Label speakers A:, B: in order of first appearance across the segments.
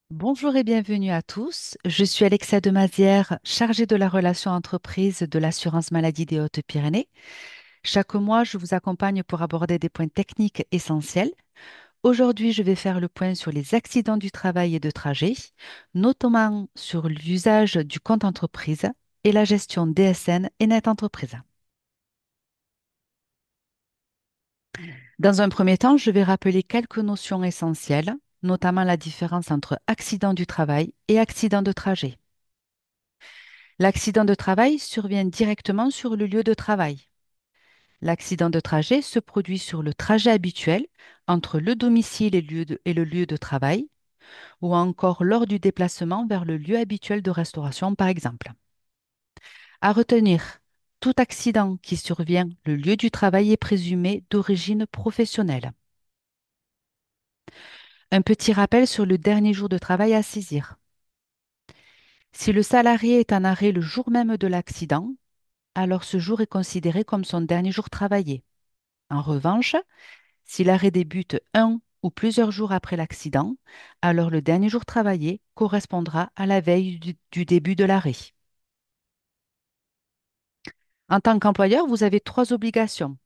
A: Bonjour et bienvenue à tous. Je suis Alexa Demazière, chargée de la relation entreprise de l'assurance maladie des Hautes-Pyrénées. Chaque mois, je vous accompagne pour aborder des points techniques essentiels. Aujourd'hui, je vais faire le point sur les accidents du travail et de trajet, notamment sur l'usage du compte entreprise et la gestion DSN et net entreprise. Dans un premier temps, je vais rappeler quelques notions essentielles, notamment la différence entre accident du travail et accident de trajet. L'accident de travail survient directement sur le lieu de travail. L'accident de trajet se produit sur le trajet habituel entre le domicile et le lieu de travail, ou encore lors du déplacement vers le lieu habituel de restauration, par exemple. À retenir, tout accident qui survient le lieu du travail est présumé d'origine professionnelle. Un petit rappel sur le dernier jour de travail à saisir. Si le salarié est en arrêt le jour même de l'accident, alors ce jour est considéré comme son dernier jour travaillé. En revanche, si l'arrêt débute un ou plusieurs jours après l'accident, alors le dernier jour travaillé correspondra à la veille du début de l'arrêt. En tant qu'employeur, vous avez trois obligations.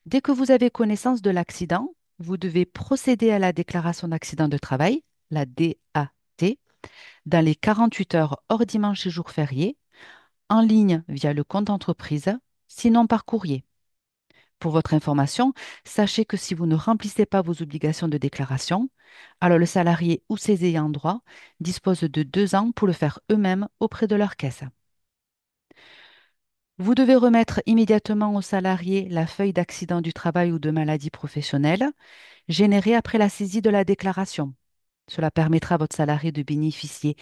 A: Dès que vous avez connaissance de l'accident, vous devez procéder à la déclaration d'accident de travail, la DAT, dans les 48 heures hors dimanche et jour férié, en ligne via le compte entreprise, sinon par courrier. Pour votre information, sachez que si vous ne remplissez pas vos obligations de déclaration, alors le salarié ou ses ayants droit disposent de 2 ans pour le faire eux-mêmes auprès de leur caisse. Vous devez remettre immédiatement au salarié la feuille d'accident du travail ou de maladie professionnelle générée après la saisie de la déclaration. Cela permettra à votre salarié de bénéficier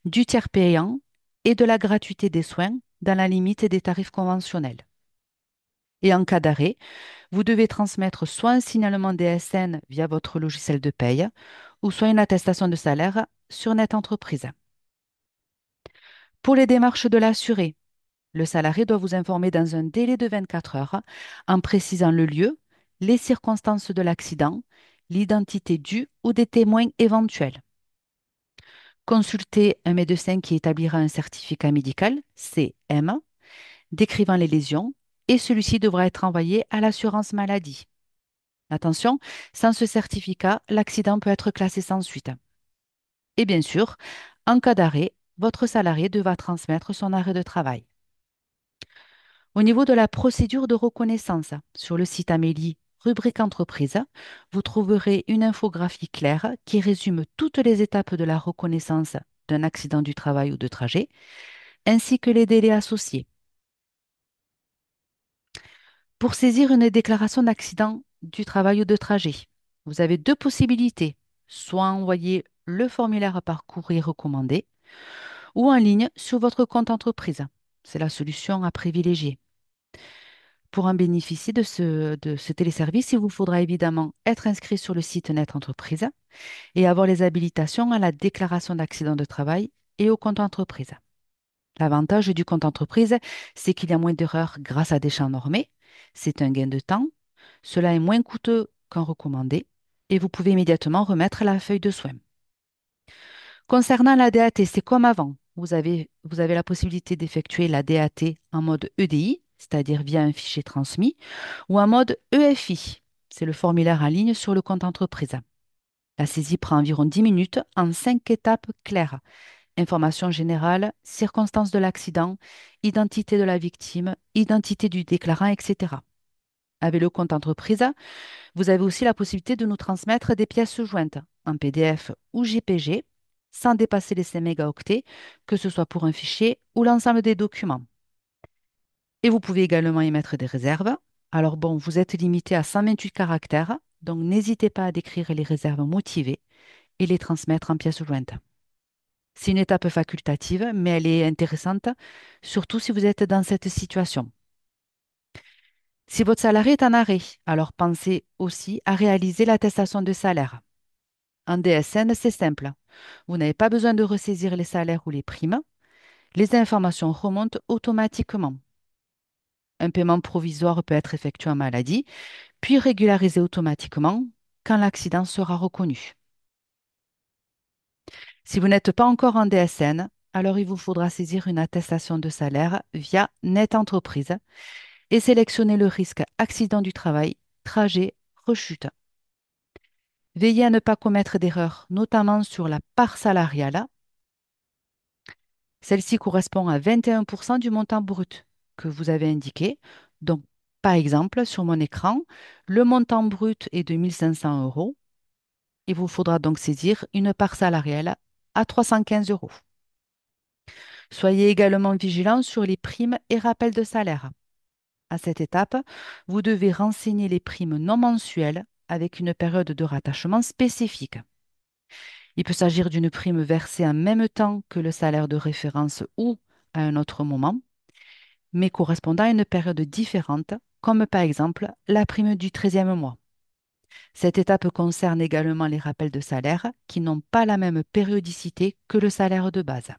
A: du tiers payant et de la gratuité des soins dans la limite des tarifs conventionnels. Et en cas d'arrêt, vous devez transmettre soit un signalement DSN via votre logiciel de paye ou soit une attestation de salaire sur Net Entreprise. Pour les démarches de l'assuré, le salarié doit vous informer dans un délai de 24 heures en précisant le lieu, les circonstances de l'accident, l'identité du ou des témoins éventuels. Consultez un médecin qui établira un certificat médical, CM, décrivant les lésions et celui-ci devra être envoyé à l'assurance maladie. Attention, sans ce certificat, l'accident peut être classé sans suite. Et bien sûr, en cas d'arrêt, votre salarié devra transmettre son arrêt de travail. Au niveau de la procédure de reconnaissance, sur le site Amélie, rubrique entreprise, vous trouverez une infographie claire qui résume toutes les étapes de la reconnaissance d'un accident du travail ou de trajet, ainsi que les délais associés. Pour saisir une déclaration d'accident du travail ou de trajet, vous avez deux possibilités, soit envoyer le formulaire par courrier recommandé ou en ligne sur votre compte entreprise. C'est la solution à privilégier. Pour en bénéficier de ce téléservice, il vous faudra évidemment être inscrit sur le site Net Entreprise et avoir les habilitations à la déclaration d'accident de travail et au compte entreprise. L'avantage du compte entreprise, c'est qu'il y a moins d'erreurs grâce à des champs normés. C'est un gain de temps. Cela est moins coûteux qu'un recommandé et vous pouvez immédiatement remettre la feuille de soins. Concernant la DAT, c'est comme avant. Vous avez la possibilité d'effectuer la DAT en mode EDI, c'est-à-dire via un fichier transmis, ou en mode EFI. C'est le formulaire en ligne sur le compte entreprise. La saisie prend environ 10 minutes en 5 étapes claires. Information générale, circonstances de l'accident, identité de la victime, identité du déclarant, etc. Avec le compte entreprise, vous avez aussi la possibilité de nous transmettre des pièces jointes en PDF ou JPG sans dépasser les 5 mégaoctets, que ce soit pour un fichier ou l'ensemble des documents. Et vous pouvez également y mettre des réserves. Alors bon, vous êtes limité à 128 caractères, donc n'hésitez pas à décrire les réserves motivées et les transmettre en pièces jointes. C'est une étape facultative, mais elle est intéressante, surtout si vous êtes dans cette situation. Si votre salarié est en arrêt, alors pensez aussi à réaliser l'attestation de salaire. En DSN, c'est simple. Vous n'avez pas besoin de ressaisir les salaires ou les primes. Les informations remontent automatiquement. Un paiement provisoire peut être effectué en maladie, puis régularisé automatiquement quand l'accident sera reconnu. Si vous n'êtes pas encore en DSN, alors il vous faudra saisir une attestation de salaire via Net Entreprise et sélectionner le risque accident du travail, trajet, rechute. Veillez à ne pas commettre d'erreurs, notamment sur la part salariale. Celle-ci correspond à 21% du montant brut que vous avez indiqué. Donc, par exemple, sur mon écran, le montant brut est de 1 500 euros. Il vous faudra donc saisir une part salariale à 315 euros. Soyez également vigilant sur les primes et rappels de salaire. À cette étape, vous devez renseigner les primes non mensuelles avec une période de rattachement spécifique. Il peut s'agir d'une prime versée en même temps que le salaire de référence ou à un autre moment, mais correspondant à une période différente, comme par exemple la prime du 13e mois. Cette étape concerne également les rappels de salaire qui n'ont pas la même périodicité que le salaire de base.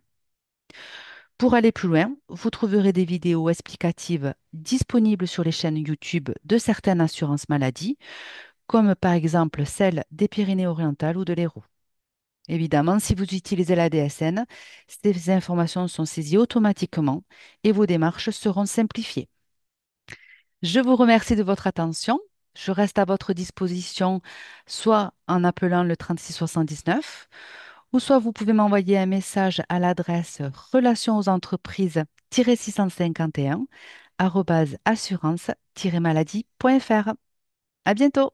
A: Pour aller plus loin, vous trouverez des vidéos explicatives disponibles sur les chaînes YouTube de certaines assurances maladie, comme par exemple celle des Pyrénées-Orientales ou de l'Hérault. Évidemment, si vous utilisez la DSN, ces informations sont saisies automatiquement et vos démarches seront simplifiées. Je vous remercie de votre attention. Je reste à votre disposition soit en appelant le 3679 ou soit vous pouvez m'envoyer un message à l'adresse relations aux entreprises-651 assurance-maladie.fr. À bientôt!